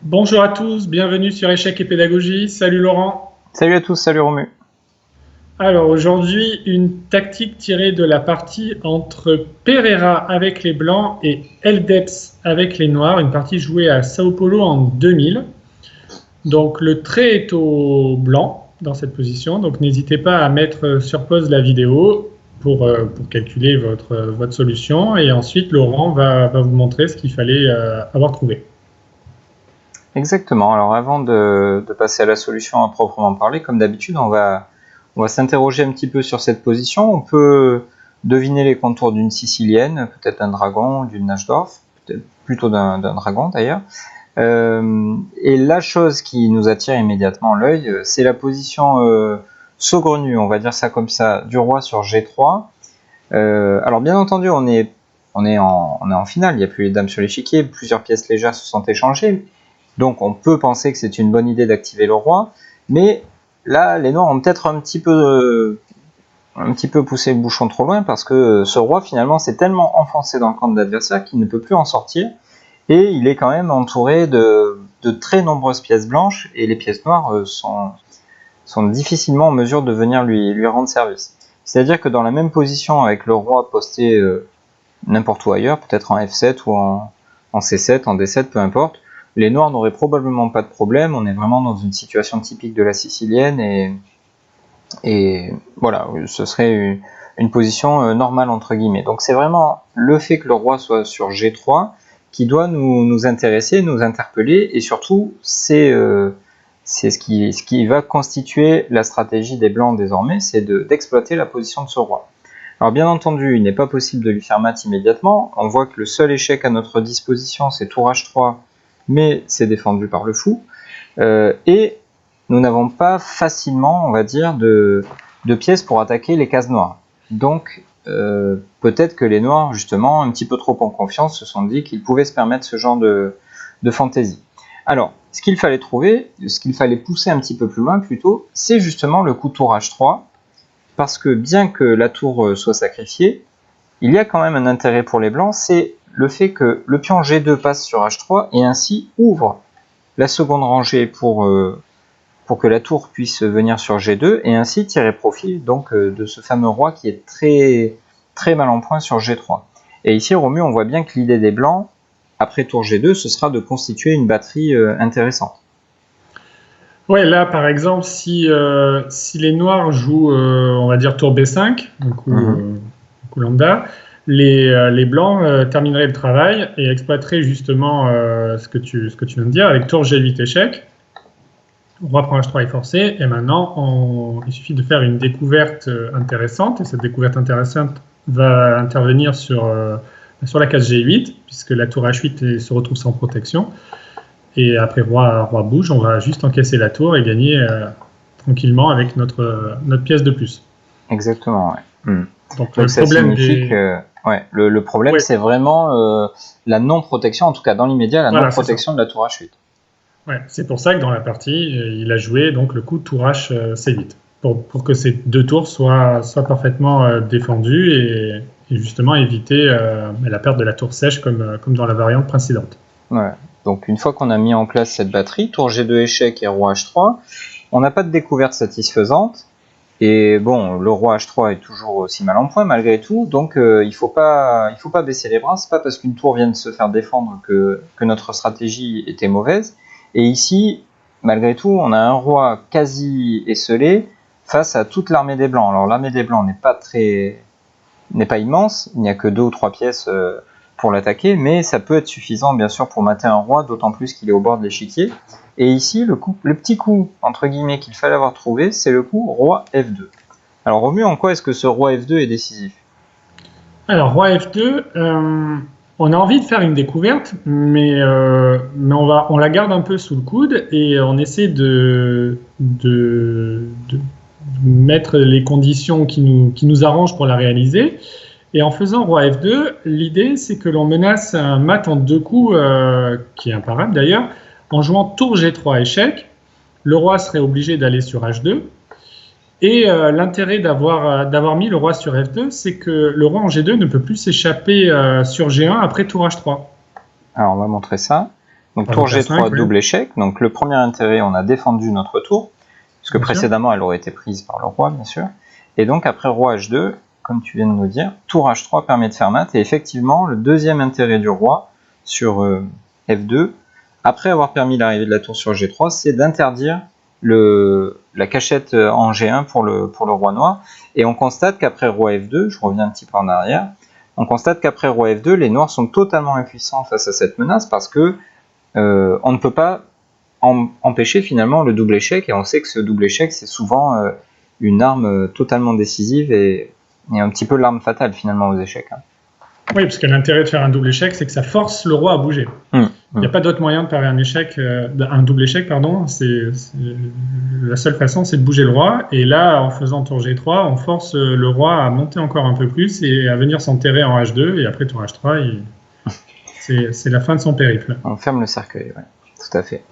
Bonjour à tous, bienvenue sur Échecs et Pédagogie. Salut Laurent. Salut à tous, salut Romu. Alors aujourd'hui, une tactique tirée de la partie entre Pereira avec les Blancs et Eldeps avec les Noirs, une partie jouée à Sao Paulo en 2000. Donc le trait est au blanc dans cette position, donc n'hésitez pas à mettre sur pause la vidéo pour calculer votre solution et ensuite Laurent va vous montrer ce qu'il fallait avoir trouvé. Exactement, alors avant de passer à la solution à proprement parler, comme d'habitude, on va s'interroger un petit peu sur cette position. On peut deviner les contours d'une sicilienne, peut-être d'un dragon, d'une Najdorf, peut-être plutôt d'un dragon d'ailleurs. Et la chose qui nous attire immédiatement l'œil, c'est la position saugrenue, on va dire ça comme ça, du roi sur G3. Alors bien entendu, on est en finale, il n'y a plus les dames sur l'échiquier, plusieurs pièces légères se sont échangées. Donc on peut penser que c'est une bonne idée d'activer le roi, mais là les noirs ont peut-être un petit peu poussé le bouchon trop loin, parce que ce roi finalement s'est tellement enfoncé dans le camp de l'adversaire qu'il ne peut plus en sortir, et il est quand même entouré de très nombreuses pièces blanches, et les pièces noires sont difficilement en mesure de venir lui rendre service. C'est-à-dire que dans la même position avec le roi posté n'importe où ailleurs, peut-être en F7 ou en C7, en D7, peu importe, les noirs n'auraient probablement pas de problème. On est vraiment dans une situation typique de la sicilienne et voilà, ce serait une position normale entre guillemets. Donc c'est vraiment le fait que le roi soit sur G3 qui doit nous intéresser, nous interpeller, et surtout c'est ce qui va constituer la stratégie des blancs désormais, c'est d'exploiter la position de ce roi. Alors bien entendu, il n'est pas possible de lui faire mat immédiatement. On voit que le seul échec à notre disposition, c'est tour H3, mais c'est défendu par le fou. Et nous n'avons pas facilement, on va dire, de pièces pour attaquer les cases noires. Donc peut-être que les noirs, justement, un petit peu trop en confiance, se sont dit qu'ils pouvaient se permettre ce genre de fantaisie. Alors, ce qu'il fallait trouver, ce qu'il fallait pousser un petit peu plus loin plutôt, c'est justement le coup tour H3, parce que bien que la tour soit sacrifiée, il y a quand même un intérêt pour les blancs, c'est le fait que le pion G2 passe sur H3 et ainsi ouvre la seconde rangée pour que la tour puisse venir sur G2 et ainsi tirer profit donc de ce fameux roi qui est très, très mal en point sur G3. Et ici, Romu, on voit bien que l'idée des blancs, après tour G2, ce sera de constituer une batterie intéressante. Ouais, là par exemple, si les noirs jouent, on va dire tour B5, un coup lambda, les blancs termineraient le travail et exploiteraient justement ce que tu viens de dire avec tour G8 échec. Roi prend H3 est forcé, et maintenant il suffit de faire une découverte intéressante, et cette découverte intéressante va intervenir sur la case G8, puisque la tour H8 se retrouve sans protection. Et après roi bouge, on va juste encaisser la tour et gagner tranquillement avec notre pièce de plus. Exactement, ouais. Donc le problème le problème, c'est vraiment la non-protection, en tout cas dans l'immédiat, la non-protection de la tour H8. Ouais, c'est pour ça que dans la partie, il a joué donc le coup de tour H C8, pour que ces deux tours soient parfaitement défendues et justement éviter la perte de la tour sèche comme dans la variante précédente. Ouais. Donc une fois qu'on a mis en place cette batterie, tour G2 échec et roi H3, on n'a pas de découverte satisfaisante. Et bon, le roi H3 est toujours aussi mal en point malgré tout, donc il faut pas baisser les bras. C'est pas parce qu'une tour vient de se faire défendre que notre stratégie était mauvaise. Et ici, malgré tout, on a un roi quasi esselé face à toute l'armée des blancs. Alors l'armée des blancs n'est pas immense, il n'y a que 2 ou 3 pièces pour l'attaquer, mais ça peut être suffisant bien sûr pour mater un roi, d'autant plus qu'il est au bord de l'échiquier. Et ici, le petit coup, entre guillemets, qu'il fallait avoir trouvé, c'est le coup roi F2. Alors Romu, en quoi est-ce que ce roi F2 est décisif? Alors roi F2, on a envie de faire une découverte, mais on la garde un peu sous le coude et on essaie de mettre les conditions qui nous arrangent pour la réaliser. Et en faisant roi F2, l'idée c'est que l'on menace un mat en 2 coups, qui est imparable d'ailleurs, en jouant tour G3 échec. Le roi serait obligé d'aller sur H2. Et l'intérêt d'avoir mis le roi sur F2, c'est que le roi en G2 ne peut plus s'échapper sur G1 après tour H3. Alors on va montrer ça. Donc Par tour exemple, G3, oui. double échec. Donc le premier intérêt, on a défendu notre tour, puisque Bien sûr. précédemment elle aurait été prise par le roi, bien sûr. Et donc après roi H2, comme tu viens de nous dire, tour H3 permet de faire mat. Et effectivement, le deuxième intérêt du roi sur F2, après avoir permis l'arrivée de la tour sur G3, c'est d'interdire la cachette en G1 pour le roi noir. Et on constate qu'après roi F2, je reviens un petit peu en arrière, on constate qu'après roi F2, les noirs sont totalement impuissants face à cette menace parce que on ne peut pas empêcher finalement le double échec, et on sait que ce double échec, c'est souvent une arme totalement décisive et un petit peu l'arme fatale finalement aux échecs. Hein. Oui, parce que l'intérêt de faire un double échec, c'est que ça force le roi à bouger. Il n'y a pas d'autre moyen de faire un double échec, pardon. La seule façon, c'est de bouger le roi. Et là, en faisant tour G3, on force le roi à monter encore un peu plus et à venir s'enterrer en H2. Et après tour H3, c'est la fin de son périple. On ferme le cercueil, ouais, tout à fait.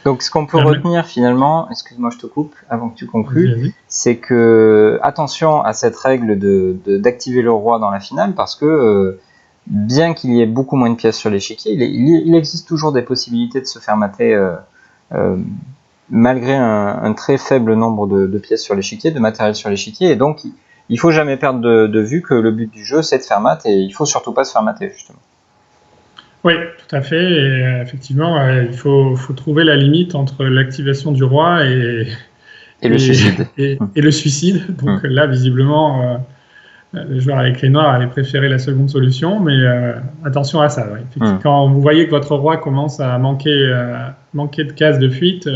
Donc ce qu'on peut retenir finalement, excuse-moi je te coupe avant que tu conclues, c'est que attention à cette règle d'activer le roi dans la finale, parce que bien qu'il y ait beaucoup moins de pièces sur l'échiquier, il existe toujours des possibilités de se faire mater malgré un très faible nombre de pièces sur l'échiquier, de matériel sur l'échiquier, et donc il faut jamais perdre de vue que le but du jeu c'est de faire mat, et il faut surtout pas se faire mater justement. Oui, tout à fait. Et effectivement, il faut trouver la limite entre l'activation du roi et le suicide. Et le suicide. Donc là, visiblement, le joueur avec les noirs avait préféré la seconde solution, mais attention à ça. Ouais. Quand vous voyez que votre roi commence à manquer de cases de fuite,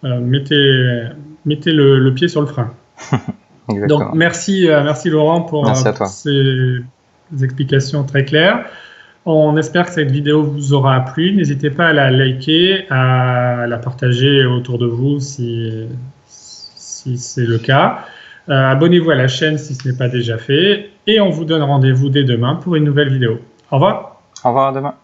mettez le pied sur le frein. Donc merci Laurent pour ces explications très claires. On espère que cette vidéo vous aura plu. N'hésitez pas à la liker, à la partager autour de vous si c'est le cas. Abonnez-vous à la chaîne si ce n'est pas déjà fait. Et on vous donne rendez-vous dès demain pour une nouvelle vidéo. Au revoir. Au revoir à demain.